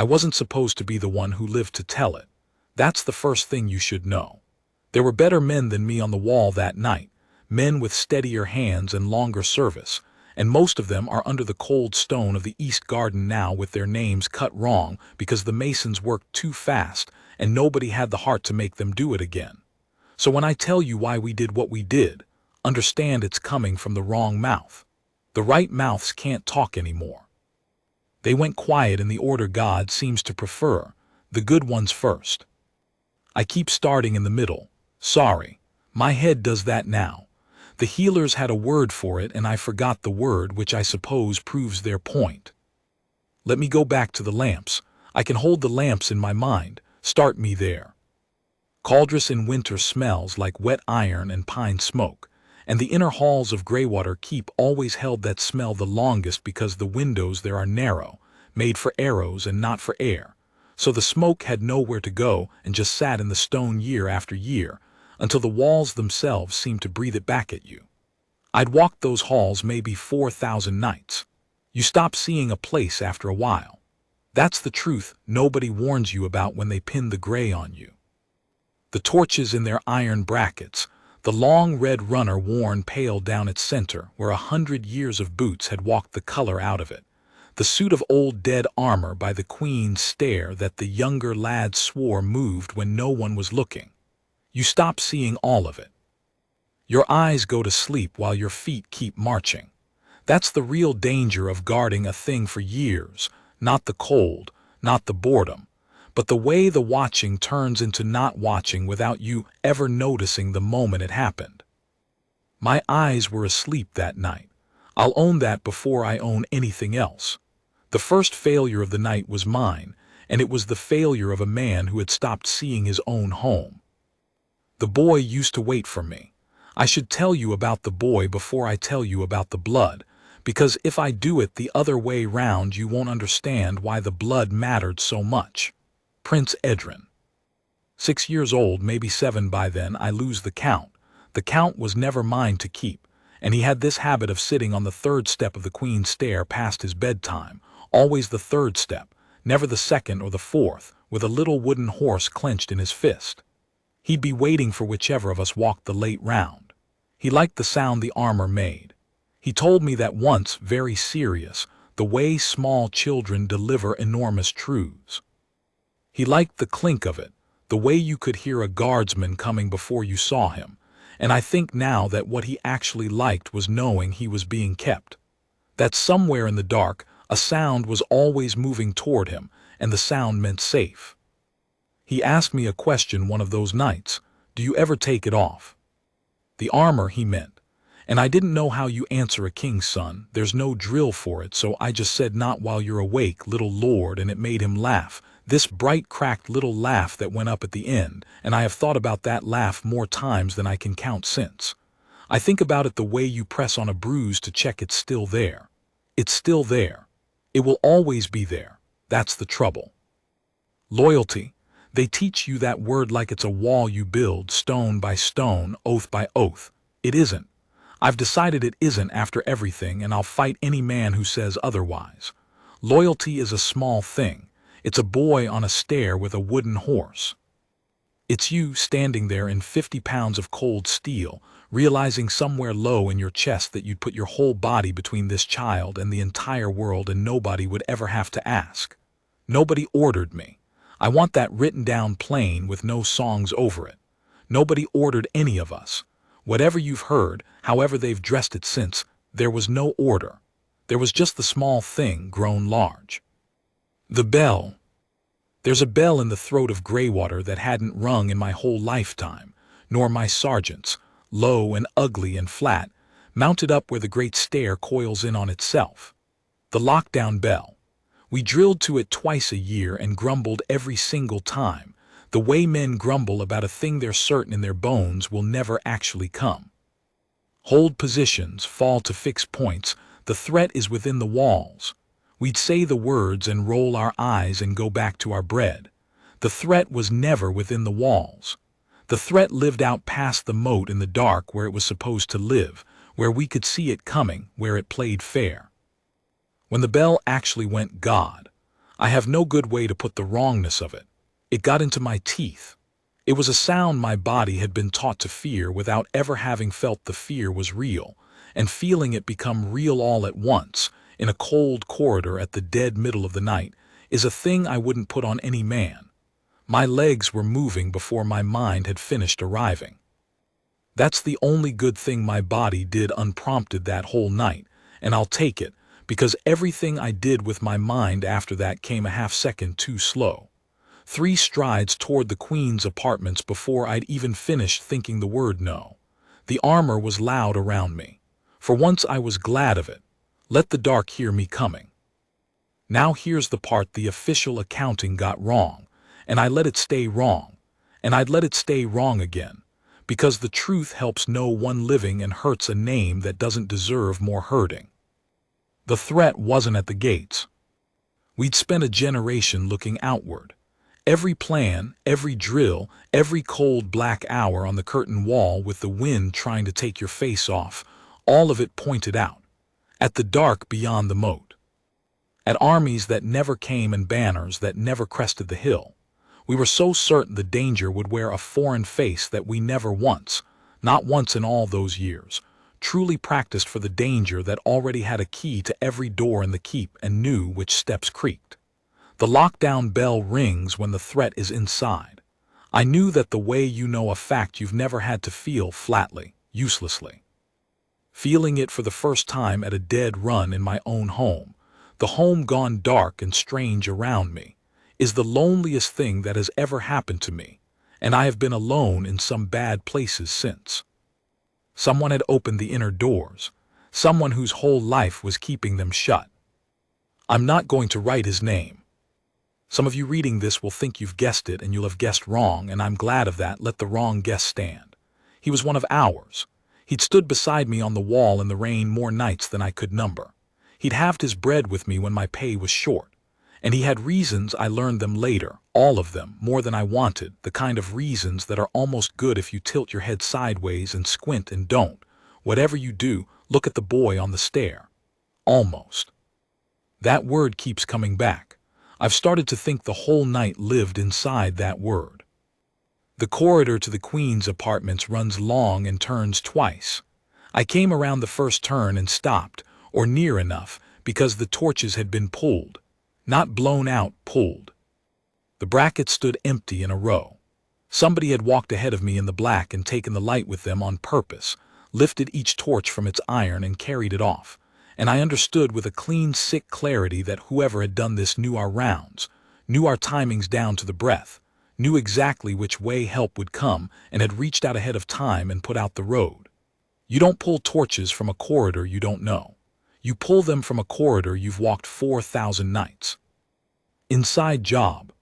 I wasn't supposed to be the one who lived to tell it. That's the first thing you should know. There were better men than me on the wall that night, men with steadier hands and longer service, and most of them are under the cold stone of the East Garden now with their names cut wrong because the masons worked too fast and nobody had the heart to make them do it again. So when I tell you why we did what we did, understand it's coming from the wrong mouth. The right mouths can't talk anymore. They went quiet in the order God seems to prefer, the good ones first. I keep starting in the middle. Sorry, my head does that now. The healers had a word for it and I forgot the word, which I suppose proves their point. Let me go back to the lamps. I can hold the lamps in my mind. Start me there. Caldris in winter smells like wet iron and pine smoke, and the inner halls of Greywater Keep always held that smell the longest because the windows there are narrow, made for arrows and not for air. So the smoke had nowhere to go and just sat in the stone year after year, until the walls themselves seemed to breathe it back at you. I'd walked those halls maybe 4,000 nights. You stop seeing a place after a while. That's the truth nobody warns you about when they pin the gray on you. The torches in their iron brackets, the long red runner worn pale down its center where 100 years of boots had walked the color out of it, the suit of old dead armor by the queen's stair that the younger lad swore moved when no one was looking. You stop seeing all of it. Your eyes go to sleep while your feet keep marching. That's the real danger of guarding a thing for years, not the cold, not the boredom, but the way the watching turns into not watching without you ever noticing the moment it happened. My eyes were asleep that night. I'll own that before I own anything else. The first failure of the night was mine, and it was the failure of a man who had stopped seeing his own home. The boy used to wait for me. I should tell you about the boy before I tell you about the blood, because if I do it the other way round you won't understand why the blood mattered so much. Prince Edrin. 6 years old, maybe 7 by then, I lose the count. The count was never mine to keep, and he had this habit of sitting on the 3rd step of the Queen's stair past his bedtime, always the 3rd step, never the 2nd or the 4th, with a little wooden horse clenched in his fist. He'd be waiting for whichever of us walked the late round. He liked the sound the armor made. He told me that once, very serious, the way small children deliver enormous truths. He liked the clink of it, the way you could hear a guardsman coming before you saw him, and I think now that what he actually liked was knowing he was being kept. That somewhere in the dark, a sound was always moving toward him, and the sound meant safe. He asked me a question one of those nights, "Do you ever take it off?" The armor, he meant. And I didn't know how you answer a king's son, there's no drill for it, so I just said, "Not while you're awake, little lord," and it made him laugh. This bright cracked little laugh that went up at the end, and I have thought about that laugh more times than I can count since. I think about it the way you press on a bruise to check it's still there. It's still there. It will always be there. That's the trouble. Loyalty. They teach you that word like it's a wall you build, stone by stone, oath by oath. It isn't. I've decided it isn't after everything, and I'll fight any man who says otherwise. Loyalty is a small thing. It's a boy on a stair with a wooden horse. It's you standing there in 50 pounds of cold steel, realizing somewhere low in your chest that you'd put your whole body between this child and the entire world and nobody would ever have to ask. Nobody ordered me. I want that written down plain with no songs over it. Nobody ordered any of us. Whatever you've heard, however they've dressed it since, there was no order. There was just the small thing grown large. The bell. There's a bell in the throat of Greywater that hadn't rung in my whole lifetime, nor my sergeant's, low and ugly and flat, mounted up where the great stair coils in on itself. The lockdown bell. We drilled to it twice a year and grumbled every single time, the way men grumble about a thing they're certain in their bones will never actually come. Hold positions, fall to fixed points, the threat is within the walls. We'd say the words and roll our eyes and go back to our bread. The threat was never within the walls. The threat lived out past the moat in the dark where it was supposed to live, where we could see it coming, where it played fair. When the bell actually went God, I have no good way to put the wrongness of it. It got into my teeth. It was a sound my body had been taught to fear without ever having felt the fear was real, and feeling it become real all at once, in a cold corridor at the dead middle of the night, is a thing I wouldn't put on any man. My legs were moving before my mind had finished arriving. That's the only good thing my body did unprompted that whole night, and I'll take it, because everything I did with my mind after that came a half-second too slow. 3 strides toward the Queen's apartments before I'd even finished thinking the word no. The armor was loud around me. For once I was glad of it. Let the dark hear me coming. Now here's the part the official accounting got wrong, and I let it stay wrong, and I'd let it stay wrong again, because the truth helps no one living and hurts a name that doesn't deserve more hurting. The threat wasn't at the gates. We'd spent a generation looking outward. Every plan, every drill, every cold black hour on the curtain wall with the wind trying to take your face off, all of it pointed out, at the dark beyond the moat. At armies that never came and banners that never crested the hill. We were so certain the danger would wear a foreign face that we never once, not once in all those years, truly practiced for the danger that already had a key to every door in the keep and knew which steps creaked. The lockdown bell rings when the threat is inside. I knew that the way you know a fact you've never had to feel flatly, uselessly. Feeling it for the first time at a dead run in my own home, the home gone dark and strange around me, is the loneliest thing that has ever happened to me, and I have been alone in some bad places since. Someone had opened the inner doors, someone whose whole life was keeping them shut. I'm not going to write his name. Some of you reading this will think you've guessed it and you'll have guessed wrong, and I'm glad of that. Let the wrong guess stand. He was one of ours. He'd stood beside me on the wall in the rain more nights than I could number. He'd halved his bread with me when my pay was short. And he had reasons, I learned them later, all of them, more than I wanted, the kind of reasons that are almost good if you tilt your head sideways and squint and don't. Whatever you do, look at the boy on the stair. Almost. That word keeps coming back. I've started to think the whole night lived inside that word. The corridor to the Queen's apartments runs long and turns twice. I came around the first turn and stopped, or near enough, because the torches had been pulled. Not blown out, pulled. The brackets stood empty in a row. Somebody had walked ahead of me in the black and taken the light with them on purpose, lifted each torch from its iron and carried it off. And I understood with a clean, sick clarity that whoever had done this knew our rounds, knew our timings down to the breath, knew exactly which way help would come, and had reached out ahead of time and put out the road. You don't pull torches from a corridor you don't know. You pull them from a corridor you've walked 4,000 nights. Inside job.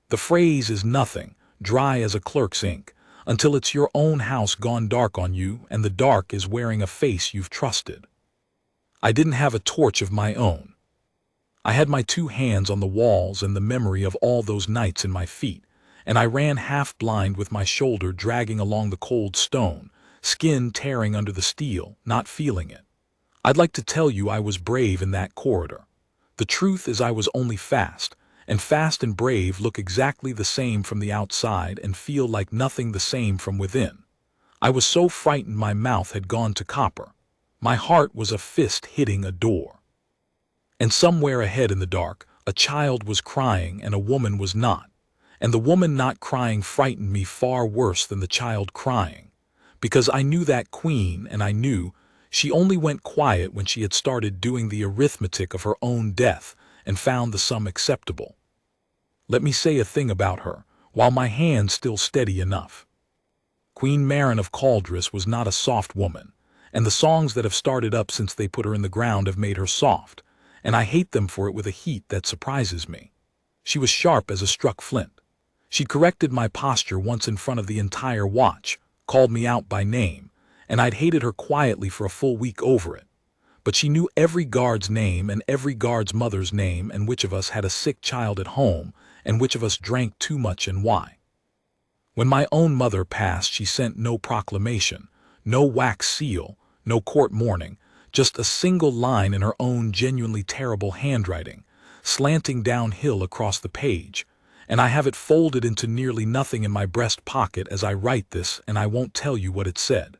The phrase is nothing, dry as a clerk's ink, until it's your own house gone dark on you and the dark is wearing a face you've trusted. I didn't have a torch of my own. I had my 2 hands on the walls and the memory of all those nights in my feet, and I ran half-blind with my shoulder dragging along the cold stone, skin tearing under the steel, not feeling it. I'd like to tell you I was brave in that corridor. The truth is I was only fast, and fast and brave look exactly the same from the outside and feel like nothing the same from within. I was so frightened my mouth had gone to copper. My heart was a fist hitting a door. And somewhere ahead in the dark, a child was crying and a woman was not. And the woman not crying frightened me far worse than the child crying. Because I knew that Queen, and I knew she only went quiet when she had started doing the arithmetic of her own death and found the sum acceptable. Let me say a thing about her, while my hand still steady enough. Queen Maren of Caldris was not a soft woman. And the songs that have started up since they put her in the ground have made her soft, and I hate them for it with a heat that surprises me. She was sharp as a struck flint. She'd corrected my posture once in front of the entire watch, called me out by name, and I'd hated her quietly for a full week over it. But she knew every guard's name and every guard's mother's name and which of us had a sick child at home and which of us drank too much and why. When my own mother passed, she sent no proclamation, no wax seal, no court mourning, just a single line in her own genuinely terrible handwriting, slanting downhill across the page, and I have it folded into nearly nothing in my breast pocket as I write this, and I won't tell you what it said.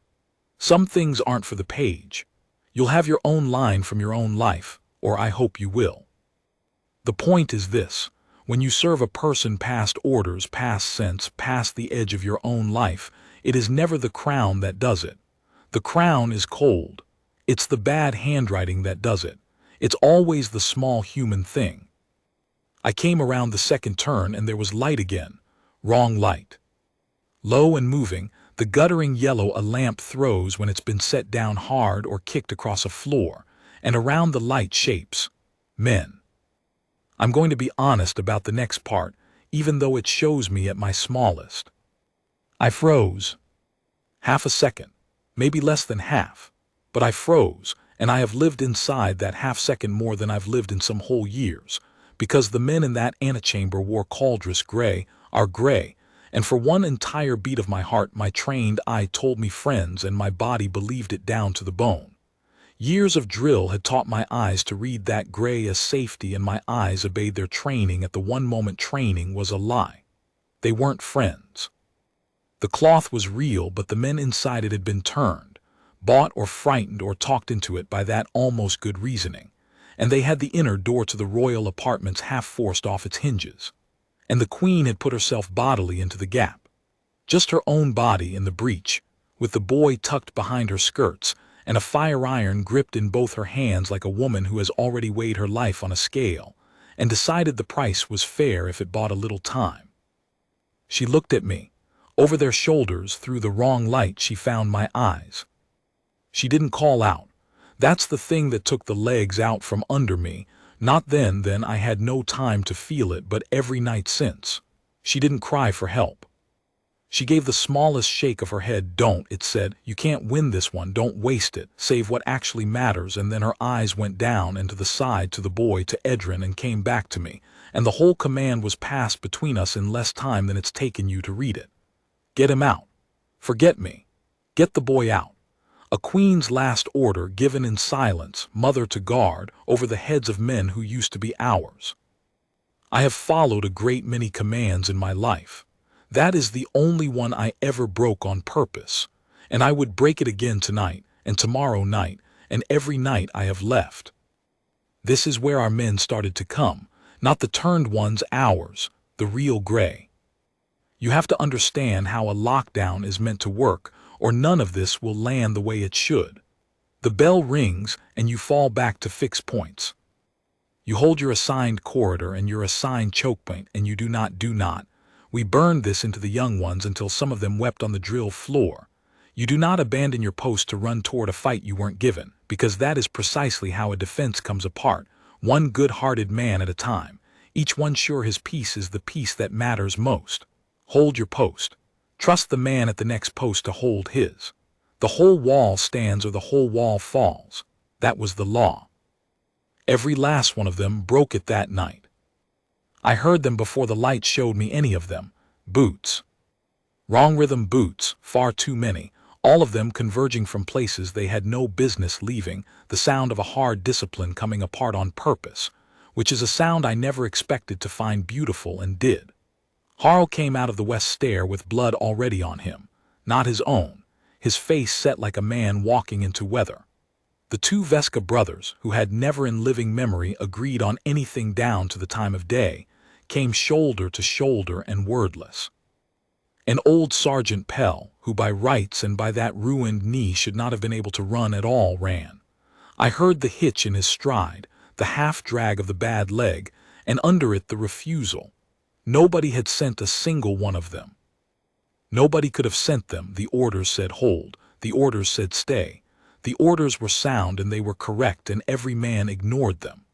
Some things aren't for the page. You'll have your own line from your own life, or I hope you will. The point is this: when you serve a person past orders, past sense, past the edge of your own life, it is never the crown that does it. The crown is cold. It's the bad handwriting that does it. It's always the small human thing. I came around the second turn and there was light again. Wrong light. Low and moving, the guttering yellow a lamp throws when it's been set down hard or kicked across a floor, and around the light shapes. Men. I'm going to be honest about the next part, even though it shows me at my smallest. I froze. Half a second, maybe less than half, but I froze, and I have lived inside that half second more than I've lived in some whole years, because the men in that antechamber wore Caldris gray, are gray, and for one entire beat of my heart my trained eye told me friends and my body believed it down to the bone. Years of drill had taught my eyes to read that gray as safety, and my eyes obeyed their training at the one moment training was a lie. They weren't friends. The cloth was real, but the men inside it had been turned, bought or frightened or talked into it by that almost good reasoning, and they had the inner door to the royal apartments half forced off its hinges. And the queen had put herself bodily into the gap. Just her own body in the breach, with the boy tucked behind her skirts, and a fire iron gripped in both her hands like a woman who has already weighed her life on a scale, and decided the price was fair if it bought a little time. She looked at me. Over their shoulders, through the wrong light, she found my eyes. She didn't call out. That's the thing that took the legs out from under me. Not then I had no time to feel it, but every night since. She didn't cry for help. She gave the smallest shake of her head. Don't, it said, you can't win this one, don't waste it, save what actually matters. And then her eyes went down and to the side, to the boy, to Edrin, and came back to me, and the whole command was passed between us in less time than it's taken you to read it. Get him out. Forget me. Get the boy out. A queen's last order given in silence, mother to guard, over the heads of men who used to be ours. I have followed a great many commands in my life. That is the only one I ever broke on purpose, and I would break it again tonight, and tomorrow night, and every night I have left. This is where our men started to come, not the turned ones, ours, the real gray. You have to understand how a lockdown is meant to work, or none of this will land the way it should. The bell rings, and you fall back to fixed points. You hold your assigned corridor and your assigned choke point, and you do not. We burned this into the young ones until some of them wept on the drill floor. You do not abandon your post to run toward a fight you weren't given, because that is precisely how a defense comes apart, one good-hearted man at a time, each one sure his piece is the piece that matters most. Hold your post. Trust the man at the next post to hold his. The whole wall stands or the whole wall falls. That was the law. Every last one of them broke it that night. I heard them before the light showed me any of them. Boots. Wrong rhythm boots, far too many, all of them converging from places they had no business leaving, the sound of a hard discipline coming apart on purpose, which is a sound I never expected to find beautiful and did. Harl came out of the west stair with blood already on him, not his own, his face set like a man walking into weather. The two Vesca brothers, who had never in living memory agreed on anything down to the time of day, came shoulder to shoulder and wordless. And old Sergeant Pell, who by rights and by that ruined knee should not have been able to run at all, ran. I heard the hitch in his stride, the half-drag of the bad leg, and under it the refusal. Nobody had sent a single one of them. Nobody could have sent them. The orders said hold, the orders said stay. The orders were sound and they were correct, and every man ignored them.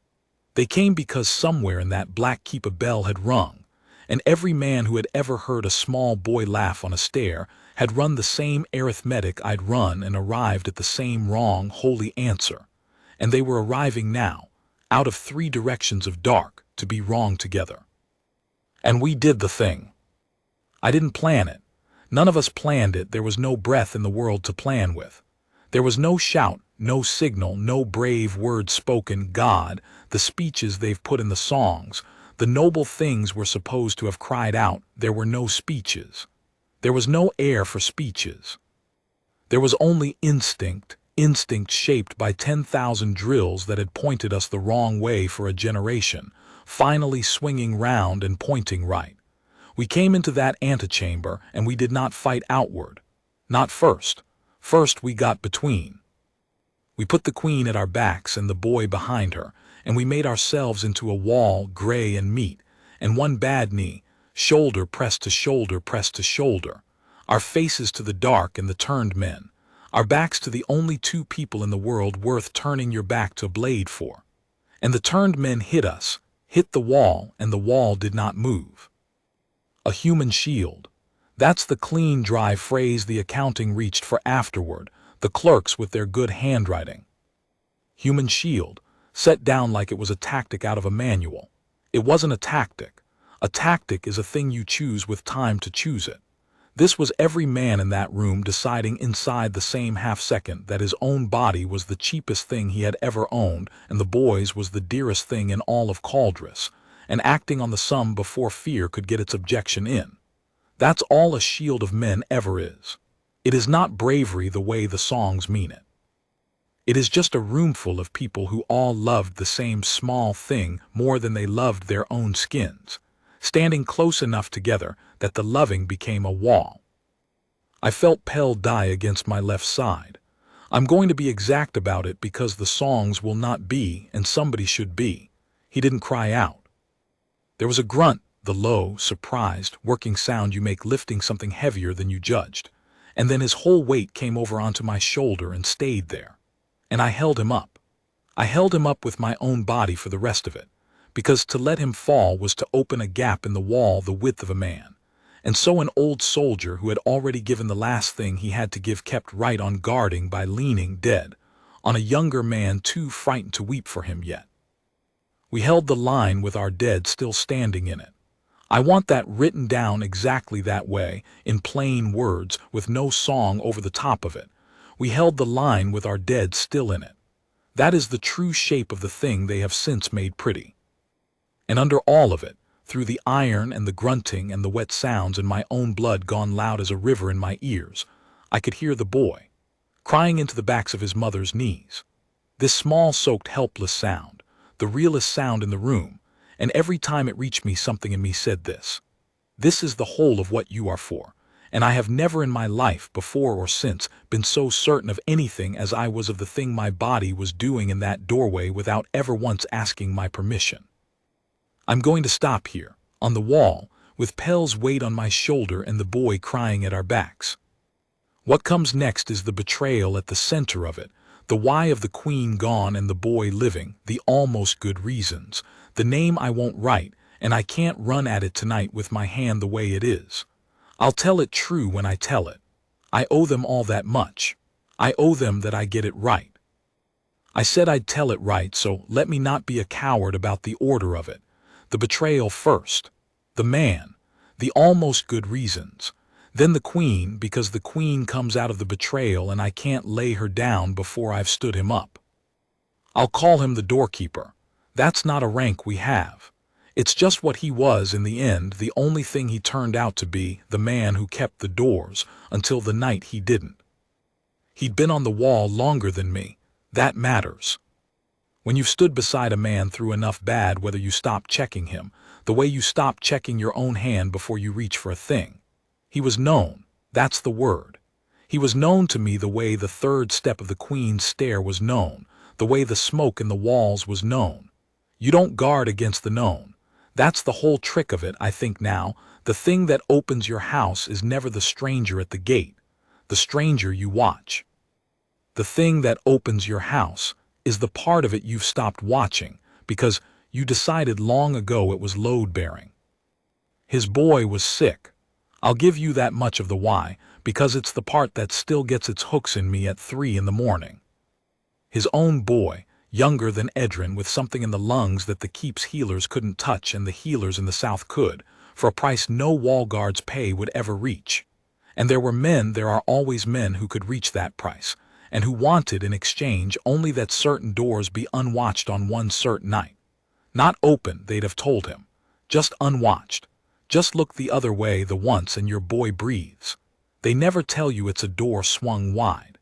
They came because somewhere in that black keep a bell had rung, and every man who had ever heard a small boy laugh on a stair had run the same arithmetic I'd run and arrived at the same wrong, holy answer. And they were arriving now, out of 3 directions of dark, to be wrong together. And we did the thing. I didn't plan it. None of us planned it. There was no breath in the world to plan with. There was no shout, no signal, no brave word spoken. God, the speeches they've put in the songs, the noble things we're supposed to have cried out. There were no speeches. There was no air for speeches. There was only instinct, instinct shaped by 10,000 drills that had pointed us the wrong way for a generation, finally swinging round and pointing right. We came into that antechamber, and we did not fight outward. Not first. First we got between. We put the queen at our backs and the boy behind her, and we made ourselves into a wall, gray and meat, and one bad knee, shoulder pressed to shoulder, pressed to shoulder, our faces to the dark and the turned men, our backs to the only two people in the world worth turning your back to blade for. And the turned men hit us, hit the wall, and the wall did not move. A human shield. That's the clean, dry phrase the accounting reached for afterward, the clerks with their good handwriting. Human shield, set down like it was a tactic out of a manual. It wasn't a tactic. A tactic is a thing you choose with time to choose it. This was every man in that room deciding inside the same half-second that his own body was the cheapest thing he had ever owned and the boy's was the dearest thing in all of Caldris, and acting on the sum before fear could get its objection in. That's all a shield of men ever is. It is not bravery the way the songs mean it. It is just a roomful of people who all loved the same small thing more than they loved their own skins, standing close enough together that the loving became a wall. I felt Pell die against my left side. I'm going to be exact about it because the songs will not be, and somebody should be. He didn't cry out. There was a grunt, the low, surprised, working sound you make lifting something heavier than you judged, and then his whole weight came over onto my shoulder and stayed there. And I held him up. I held him up with my own body for the rest of it, because to let him fall was to open a gap in the wall the width of a man. And so an old soldier who had already given the last thing he had to give kept right on guarding by leaning dead on a younger man too frightened to weep for him yet. We held the line with our dead still standing in it. I want that written down exactly that way, in plain words, with no song over the top of it. We held the line with our dead still in it. That is the true shape of the thing they have since made pretty. And under all of it, through the iron and the grunting and the wet sounds and my own blood gone loud as a river in my ears, I could hear the boy, crying into the backs of his mother's knees. This small soaked helpless sound, the realest sound in the room, and every time it reached me something in me said this. This is the whole of what you are for, and I have never in my life, before or since, been so certain of anything as I was of the thing my body was doing in that doorway without ever once asking my permission. I'm going to stop here, on the wall, with Pell's weight on my shoulder and the boy crying at our backs. What comes next is the betrayal at the center of it, the why of the queen gone and the boy living, the almost good reasons, the name I won't write, and I can't run at it tonight with my hand the way it is. I'll tell it true when I tell it. I owe them all that much. I owe them that I get it right. I said I'd tell it right, so let me not be a coward about the order of it. The betrayal first, the man, the almost good reasons, then the queen, because the queen comes out of the betrayal and I can't lay her down before I've stood him up. I'll call him the doorkeeper. That's not a rank we have. It's just what he was in the end, the only thing he turned out to be, the man who kept the doors, until the night he didn't. He'd been on the wall longer than me. That matters. When you've stood beside a man through enough bad, whether you stop checking him, the way you stop checking your own hand before you reach for a thing. He was known. That's the word. He was known to me the way the third step of the queen's stair was known, the way the smoke in the walls was known. You don't guard against the known. That's the whole trick of it, I think now. The thing that opens your house is never the stranger at the gate, the stranger you watch. The thing that opens your house is the part of it you've stopped watching, because you decided long ago it was load-bearing. His boy was sick. I'll give you that much of the why, because it's the part that still gets its hooks in me at 3 in the morning. His own boy, younger than Edrin, with something in the lungs that the Keep's healers couldn't touch and the healers in the south could, for a price no wall guard's pay would ever reach. And there are always men who could reach that price, and who wanted in exchange only that certain doors be unwatched on one certain night. Not open, they'd have told him. Just unwatched. Just look the other way the once and your boy breathes. They never tell you it's a door swung wide.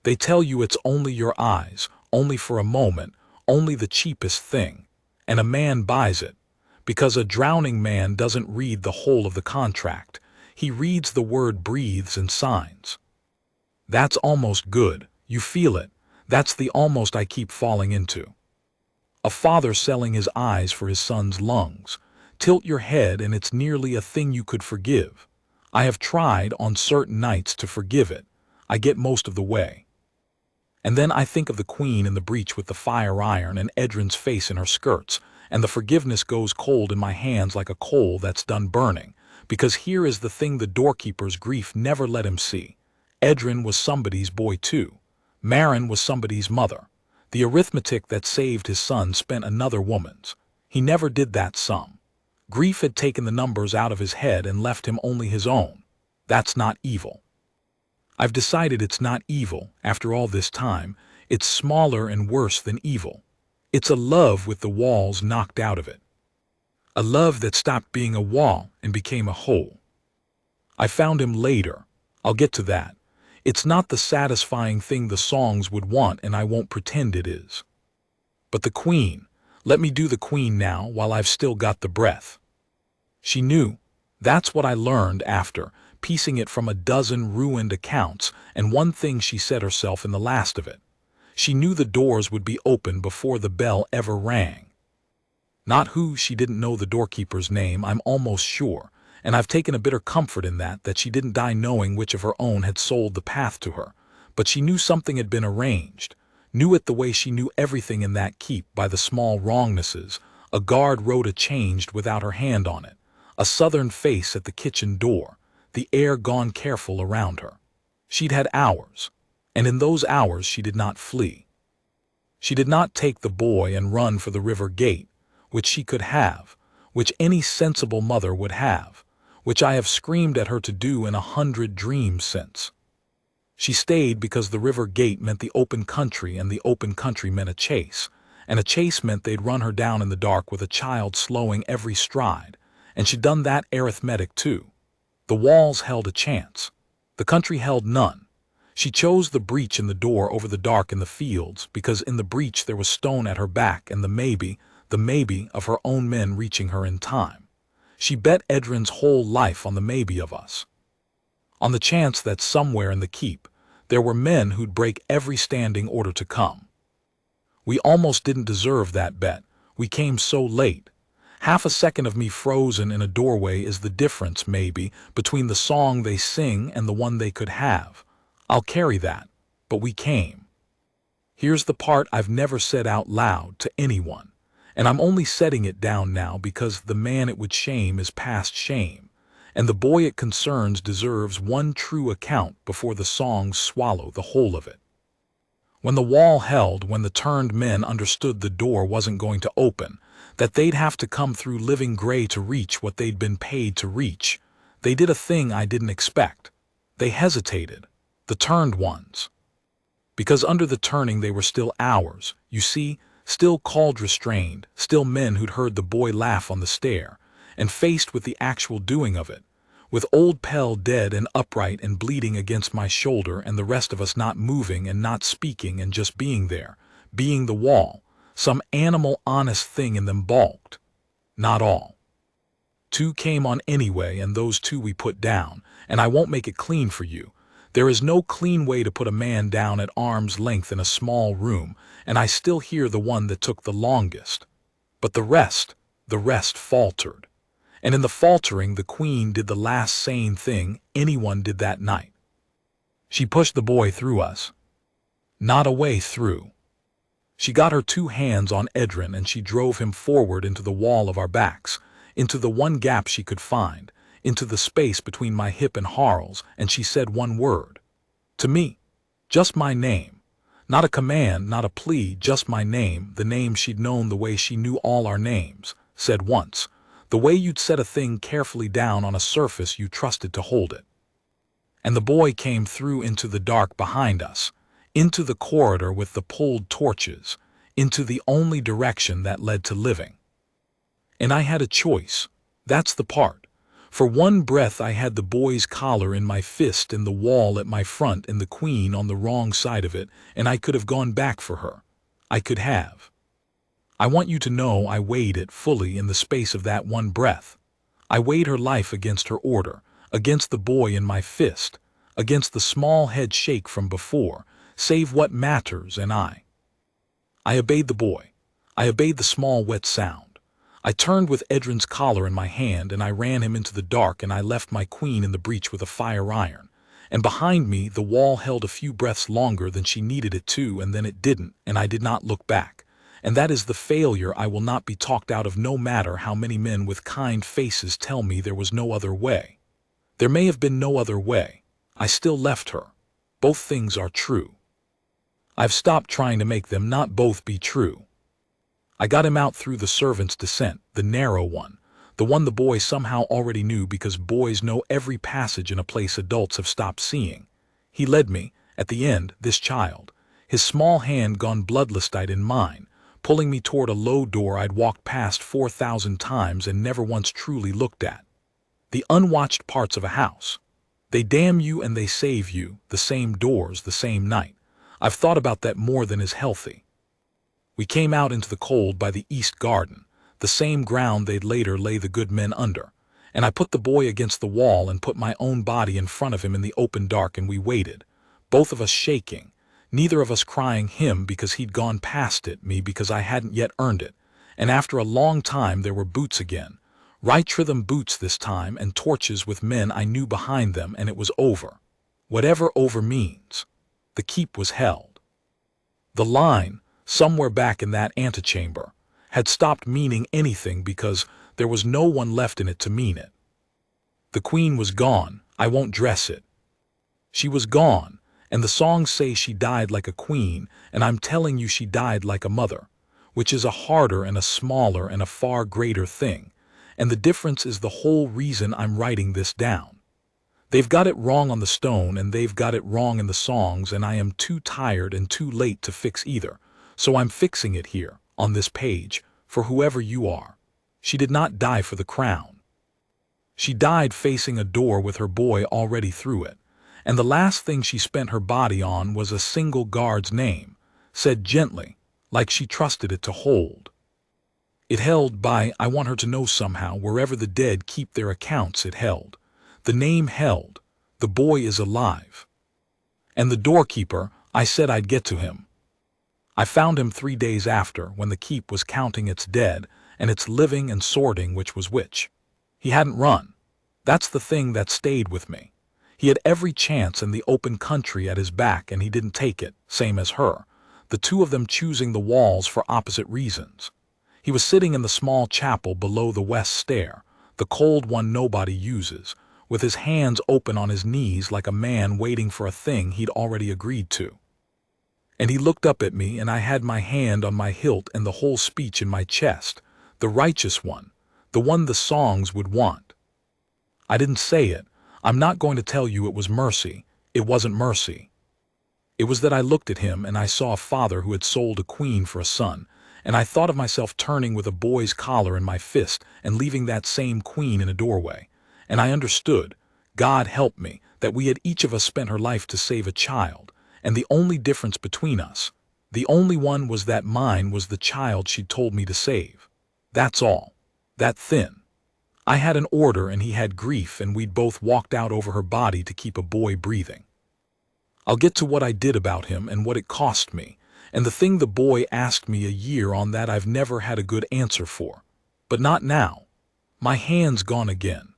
They tell you it's only your eyes, only for a moment, only the cheapest thing. And a man buys it. Because a drowning man doesn't read the whole of the contract. He reads the word breathes and signs. That's almost good. You feel it. That's the almost I keep falling into. A father selling his eyes for his son's lungs. Tilt your head and it's nearly a thing you could forgive. I have tried on certain nights to forgive it. I get most of the way. And then I think of the queen in the breach with the fire iron and Edrin's face in her skirts, and the forgiveness goes cold in my hands like a coal that's done burning, because here is the thing the doorkeeper's grief never let him see. Edrin was somebody's boy too. Marin was somebody's mother. The arithmetic that saved his son spent another woman's. He never did that sum. Grief had taken the numbers out of his head and left him only his own. That's not evil. I've decided it's not evil, after all this time. It's smaller and worse than evil. It's a love with the walls knocked out of it. A love that stopped being a wall and became a hole. I found him later. I'll get to that. It's not the satisfying thing the songs would want, and I won't pretend it is. But the queen, let me do the queen now while I've still got the breath. She knew. That's what I learned after, piecing it from a dozen ruined accounts, and one thing she said herself in the last of it. She knew the doors would be open before the bell ever rang. Not who, she didn't know the doorkeeper's name, I'm almost sure, and I've taken a bitter comfort in that she didn't die knowing which of her own had sold the path to her, but she knew something had been arranged, knew it the way she knew everything in that keep by the small wrongnesses, a guard rota changed without her hand on it, a southern face at the kitchen door, the air gone careful around her. She'd had hours, and in those hours she did not flee. She did not take the boy and run for the river gate, which she could have, which any sensible mother would have, which I have screamed at her to do in 100 dreams since. She stayed because the river gate meant the open country, and the open country meant a chase, and a chase meant they'd run her down in the dark with a child slowing every stride, and she'd done that arithmetic too. The walls held a chance. The country held none. She chose the breach in the door over the dark in the fields, because in the breach there was stone at her back and the maybe of her own men reaching her in time. She bet Edrin's whole life on the maybe of us. On the chance that somewhere in the keep there were men who'd break every standing order to come. We almost didn't deserve that bet. We came so late. Half a second of me frozen in a doorway is the difference, maybe, between the song they sing and the one they could have. I'll carry that, but we came. Here's the part I've never said out loud to anyone, and I'm only setting it down now because the man it would shame is past shame, and the boy it concerns deserves one true account before the songs swallow the whole of it. When the wall held, when the turned men understood the door wasn't going to open, that they'd have to come through living gray to reach what they'd been paid to reach, they did a thing I didn't expect. They hesitated, the turned ones. Because under the turning they were still ours, you see, still Caldris strained, still men who'd heard the boy laugh on the stair, and faced with the actual doing of it, with old Pell dead and upright and bleeding against my shoulder, and the rest of us not moving and not speaking and just being there, being the wall. Some animal honest thing in them balked. Not all. 2 came on anyway, and those 2 we put down, and I won't make it clean for you. There is no clean way to put a man down at arm's length in a small room, and I still hear the one that took the longest. But the rest faltered. And in the faltering the queen did the last sane thing anyone did that night. She pushed the boy through us. Not a way through. She got her 2 hands on Edrin and she drove him forward into the wall of our backs, into the one gap she could find, into the space between my hip and Harl's, and she said one word. To me. Just my name. Not a command, not a plea, just my name, the name she'd known the way she knew all our names, said once, the way you'd set a thing carefully down on a surface you trusted to hold it. And the boy came through into the dark behind us, into the corridor with the pulled torches, into the only direction that led to living. And I had a choice. That's the part. For one breath I had the boy's collar in my fist and the wall at my front and the queen on the wrong side of it, and I could have gone back for her. I could have. I want you to know I weighed it fully in the space of that one breath. I weighed her life against her order, against the boy in my fist, against the small head shake from before, save what matters, and I obeyed the boy. I obeyed the small wet sound. I turned with Edrin's collar in my hand, and I ran him into the dark, and I left my queen in the breach with a fire iron. And behind me the wall held a few breaths longer than she needed it to, and then it didn't, and I did not look back. And that is the failure I will not be talked out of, no matter how many men with kind faces tell me there was no other way. There may have been no other way. I still left her. Both things are true. I've stopped trying to make them not both be true. I got him out through the servant's descent, the narrow one, the one the boy somehow already knew because boys know every passage in a place adults have stopped seeing. He led me, at the end, this child, his small hand gone bloodless-eyed in mine, pulling me toward a low door I'd walked past 4,000 times and never once truly looked at. The unwatched parts of a house. They damn you and they save you, the same doors, the same night. I've thought about that more than is healthy. We came out into the cold by the east garden, the same ground they'd later lay the good men under, and I put the boy against the wall and put my own body in front of him in the open dark, and we waited, both of us shaking, neither of us crying, him because he'd gone past it, me because I hadn't yet earned it, and after a long time there were boots again, right rhythm boots this time, and torches with men I knew behind them, and it was over. Whatever over means. The keep was held. The line, somewhere back in that antechamber, had stopped meaning anything because there was no one left in it to mean it. The queen was gone. I won't dress it. She was gone, and the songs say she died like a queen, and I'm telling you she died like a mother, which is a harder and a smaller and a far greater thing, and the difference is the whole reason I'm writing this down. They've got it wrong on the stone, and they've got it wrong in the songs, and I am too tired and too late to fix either, so I'm fixing it here, on this page, for whoever you are. She did not die for the crown. She died facing a door with her boy already through it, and the last thing she spent her body on was a single guard's name, said gently, like she trusted it to hold. It held by, I want her to know somehow, wherever the dead keep their accounts, it held. The name held, the boy is alive. And the doorkeeper, I said I'd get to him. I found him 3 days after, when the keep was counting its dead, and its living and sorting which was which. He hadn't run. That's the thing that stayed with me. He had every chance in the open country at his back, and he didn't take it, same as her, the two of them choosing the walls for opposite reasons. He was sitting in the small chapel below the west stair, the cold one nobody uses, with his hands open on his knees like a man waiting for a thing he'd already agreed to. And he looked up at me, and I had my hand on my hilt and the whole speech in my chest, the righteous one, the one the songs would want. I didn't say it. I'm not going to tell you it was mercy. It wasn't mercy. It was that I looked at him and I saw a father who had sold a queen for a son, and I thought of myself turning with a boy's collar in my fist and leaving that same queen in a doorway. And I understood, God help me, that we had each of us spent her life to save a child, and the only difference between us, the only one, was that mine was the child she'd told me to save. That's all. That thin. I had an order and he had grief, and we'd both walked out over her body to keep a boy breathing. I'll get to what I did about him and what it cost me, and the thing the boy asked me a year on that I've never had a good answer for. But not now. My hand's gone again.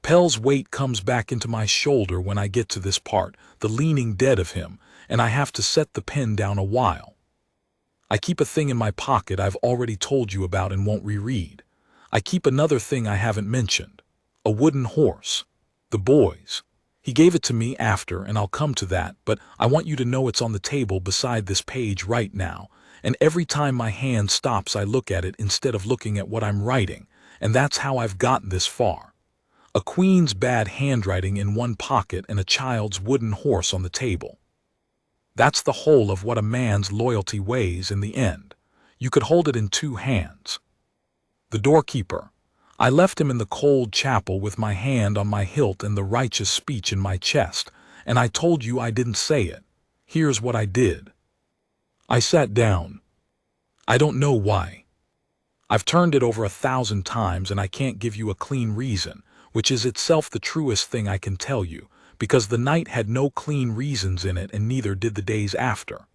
Pell's weight comes back into my shoulder when I get to this part, the leaning dead of him, and I have to set the pen down a while. I keep a thing in my pocket I've already told you about and won't reread. I keep another thing I haven't mentioned. A wooden horse. The boy's. He gave it to me after, and I'll come to that, but I want you to know it's on the table beside this page right now, and every time my hand stops I look at it instead of looking at what I'm writing, and that's how I've gotten this far. A queen's bad handwriting in one pocket and a child's wooden horse on the table. That's the whole of what a man's loyalty weighs in the end. You could hold it in 2 hands. The doorkeeper. I left him in the cold chapel with my hand on my hilt and the righteous speech in my chest, and I told you I didn't say it. Here's what I did. I sat down. I don't know why. I've turned it over 1,000 times and I can't give you a clean reason, which is itself the truest thing I can tell you, because the night had no clean reasons in it and neither did the days after.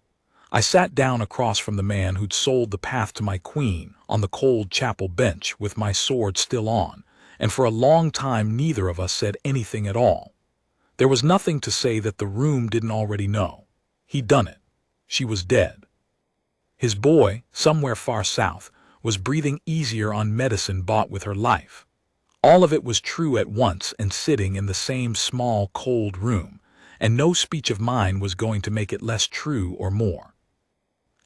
I sat down across from the man who'd sold the path to my queen on the cold chapel bench with my sword still on, and for a long time neither of us said anything at all. There was nothing to say that the room didn't already know. He'd done it. She was dead. His boy, somewhere far south, was breathing easier on medicine bought with her life. All of it was true at once and sitting in the same small, cold room, and no speech of mine was going to make it less true or more.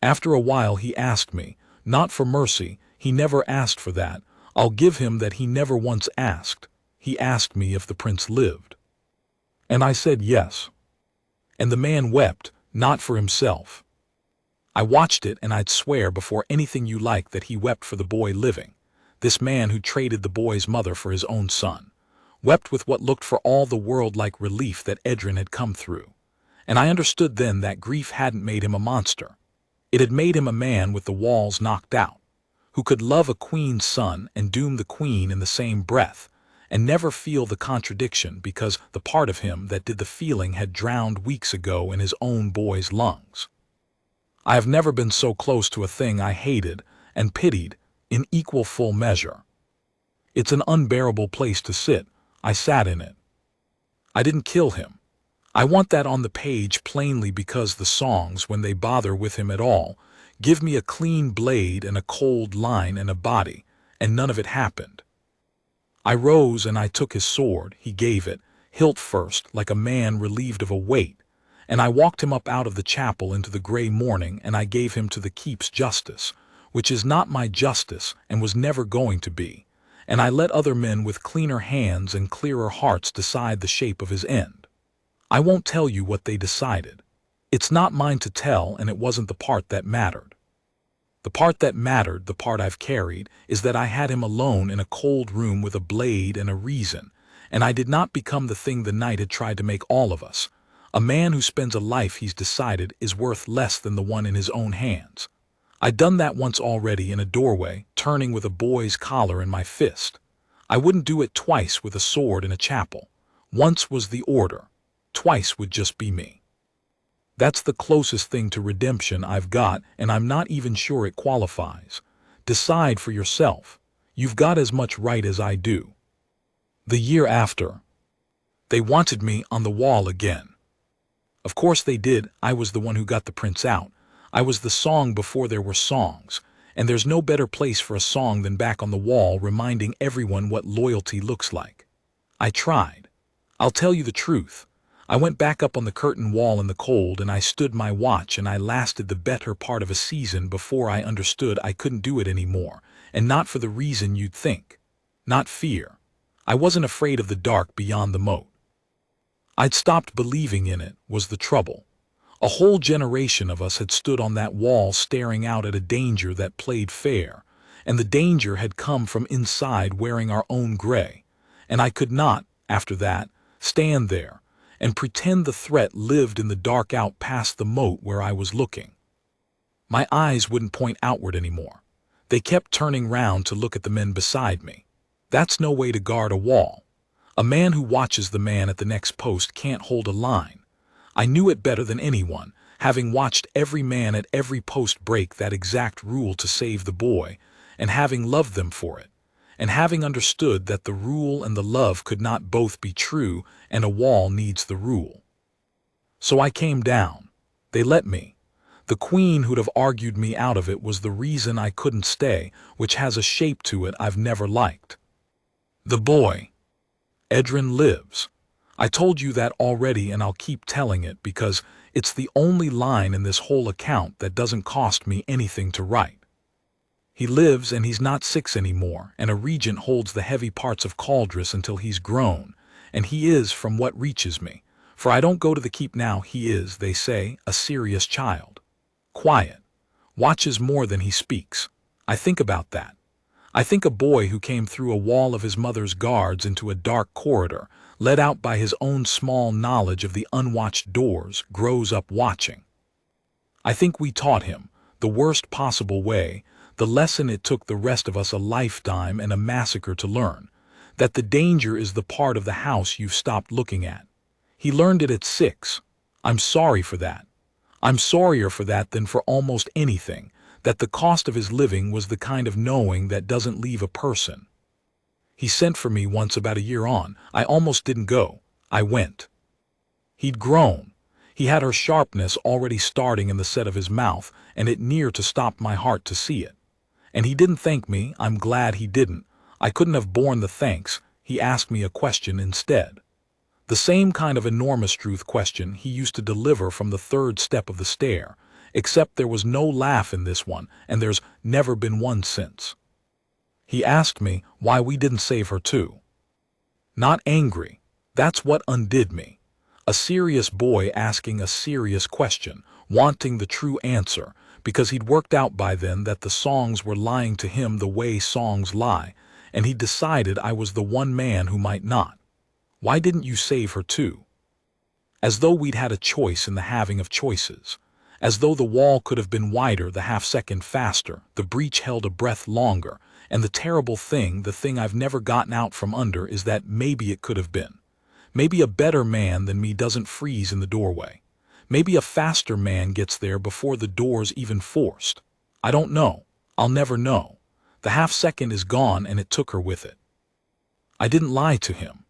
After a while he asked me, not for mercy, he never asked for that, I'll give him that he never once asked. He asked me if the prince lived. And I said yes. And the man wept, not for himself. I watched it and I'd swear before anything you like that he wept for the boy living. This man who traded the boy's mother for his own son. Wept with what looked for all the world like relief that Edrin had come through. And I understood then that grief hadn't made him a monster. It had made him a man with the walls knocked out, who could love a queen's son and doom the queen in the same breath, and never feel the contradiction because the part of him that did the feeling had drowned weeks ago in his own boy's lungs. I have never been so close to a thing I hated and pitied in equal full measure. It's an unbearable place to sit. I sat in it. I didn't kill him. I want that on the page plainly because the songs, when they bother with him at all, give me a clean blade and a cold line and a body, and none of it happened. I rose and I took his sword, he gave it, hilt first, like a man relieved of a weight, and I walked him up out of the chapel into the gray morning and I gave him to the keep's justice, which is not my justice and was never going to be, and I let other men with cleaner hands and clearer hearts decide the shape of his end. I won't tell you what they decided. It's not mine to tell, and it wasn't the part that mattered. The part that mattered, the part I've carried, is that I had him alone in a cold room with a blade and a reason, and I did not become the thing the night had tried to make all of us. A man who spends a life he's decided is worth less than the one in his own hands. I'd done that once already in a doorway, turning with a boy's collar in my fist. I wouldn't do it twice with a sword in a chapel. Once was the order. Twice would just be me. That's the closest thing to redemption I've got, and I'm not even sure it qualifies. Decide for yourself. You've got as much right as I do. The year after. They wanted me on the wall again. Of course they did. I was the one who got the prince out. I was the song before there were songs, and there's no better place for a song than back on the wall reminding everyone what loyalty looks like. I tried. I'll tell you the truth. I went back up on the curtain wall in the cold and I stood my watch and I lasted the better part of a season before I understood I couldn't do it anymore, and not for the reason you'd think. Not fear. I wasn't afraid of the dark beyond the moat. I'd stopped believing in it, was the trouble. A whole generation of us had stood on that wall staring out at a danger that played fair, and the danger had come from inside wearing our own gray, and I could not, after that, stand there and pretend the threat lived in the dark out past the moat where I was looking. My eyes wouldn't point outward anymore. They kept turning round to look at the men beside me. That's no way to guard a wall. A man who watches the man at the next post can't hold a line. I knew it better than anyone, having watched every man at every post break that exact rule to save the boy, and having loved them for it, and having understood that the rule and the love could not both be true, and a wall needs the rule. So I came down. They let me. The queen who'd have argued me out of it was the reason I couldn't stay, which has a shape to it I've never liked. The boy. Edrin lives. I told you that already and I'll keep telling it because it's the only line in this whole account that doesn't cost me anything to write. He lives and he's not 6 anymore, and a regent holds the heavy parts of Caldris until he's grown, and he is, from what reaches me, for I don't go to the keep now, he is, they say, a serious child. Quiet. watches more than he speaks. I think about that. I think a boy who came through a wall of his mother's guards into a dark corridor, led out by his own small knowledge of the unwatched doors, grows up watching. I think we taught him, the worst possible way, the lesson it took the rest of us a lifetime and a massacre to learn, that the danger is the part of the house you've stopped looking at. He learned it at 6. I'm sorry for that. I'm sorrier for that than for almost anything, that the cost of his living was the kind of knowing that doesn't leave a person. He sent for me once about a year on. I almost didn't go. I went. He'd grown. He had her sharpness already starting in the set of his mouth, and it near to stopped my heart to see it. And he didn't thank me. I'm glad he didn't. I couldn't have borne the thanks. He asked me a question instead. The same kind of enormous truth question he used to deliver from the 3rd step of the stair, except there was no laugh in this one, and there's never been one since. He asked me why we didn't save her too. Not angry. That's what undid me. A serious boy asking a serious question, wanting the true answer, because he'd worked out by then that the songs were lying to him the way songs lie, and he'd decided I was the one man who might not. Why didn't you save her too? As though we'd had a choice in the having of choices. As though the wall could have been wider the half-second faster, the breach held a breath longer, and the terrible thing, the thing I've never gotten out from under, is that maybe it could have been. Maybe a better man than me doesn't freeze in the doorway. Maybe a faster man gets there before the door's even forced. I don't know. I'll never know. The half-second is gone and it took her with it. I didn't lie to him.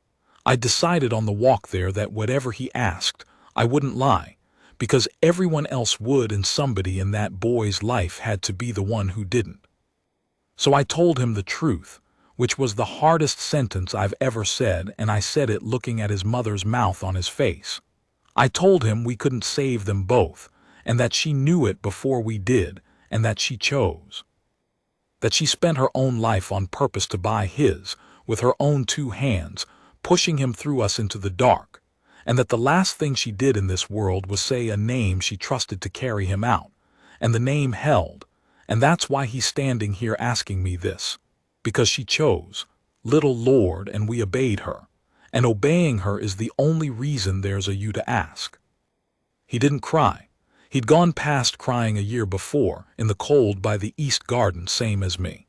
I decided on the walk there that whatever he asked, I wouldn't lie, because everyone else would, and somebody in that boy's life had to be the one who didn't. So I told him the truth, which was the hardest sentence I've ever said, and I said it looking at his mother's mouth on his face. I told him we couldn't save them both, and that she knew it before we did, and that she chose. That she spent her own life on purpose to buy his, with her own 2 hands, pushing him through us into the dark, and that the last thing she did in this world was say a name she trusted to carry him out, and the name held, and that's why he's standing here asking me this, because she chose, little Lord, and we obeyed her, and obeying her is the only reason there's a you to ask. He didn't cry. He'd gone past crying a year before, in the cold by the East Garden, same as me.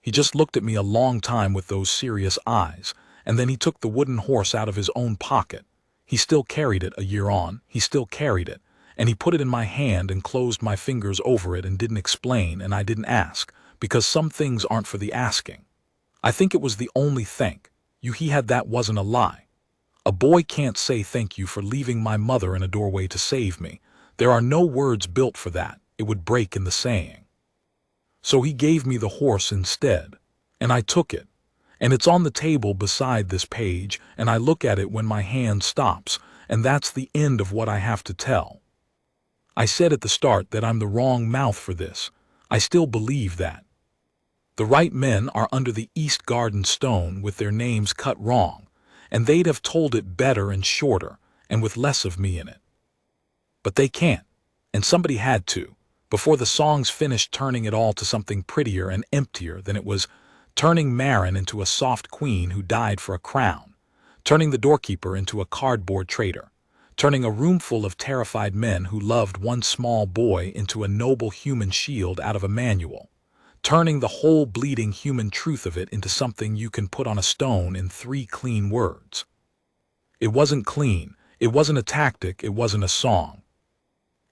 He just looked at me a long time with those serious eyes, and then he took the wooden horse out of his own pocket. He still carried it a year on, he still carried it, and he put it in my hand and closed my fingers over it and didn't explain, and I didn't ask, because some things aren't for the asking. I think it was the only thank you he had that wasn't a lie. A boy can't say thank you for leaving my mother in a doorway to save me. There are no words built for that. It would break in the saying. So he gave me the horse instead, and I took it. And it's on the table beside this page, and I look at it when my hand stops, and that's the end of what I have to tell. I said at the start that I'm the wrong mouth for this. I still believe that. The right men are under the East Garden stone with their names cut wrong, and they'd have told it better and shorter, and with less of me in it. But they can't, and somebody had to, before the songs finished turning it all to something prettier and emptier than it was, turning Marin into a soft queen who died for a crown, turning the doorkeeper into a cardboard traitor, turning a roomful of terrified men who loved one small boy into a noble human shield out of a manual, turning the whole bleeding human truth of it into something you can put on a stone in 3 clean words. It wasn't clean, it wasn't a tactic, it wasn't a song.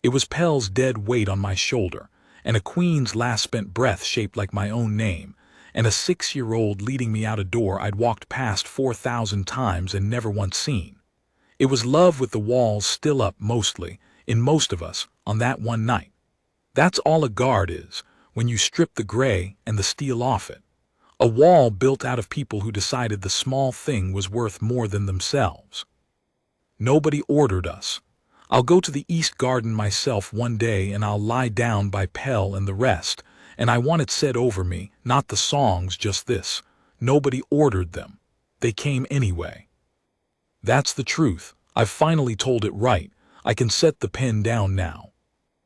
It was Pell's dead weight on my shoulder, and a queen's last spent breath shaped like my own name, and a 6-year-old leading me out a door I'd walked past 4,000 times and never once seen. It was love with the walls still up mostly, in most of us, on that one night. That's all a guard is, when you strip the gray and the steel off it. A wall built out of people who decided the small thing was worth more than themselves. Nobody ordered us. I'll go to the East Garden myself one day and I'll lie down by Pell and the rest, and I want it said over me, not the songs, just this. Nobody ordered them. They came anyway. That's the truth. I've finally told it right. I can set the pen down now.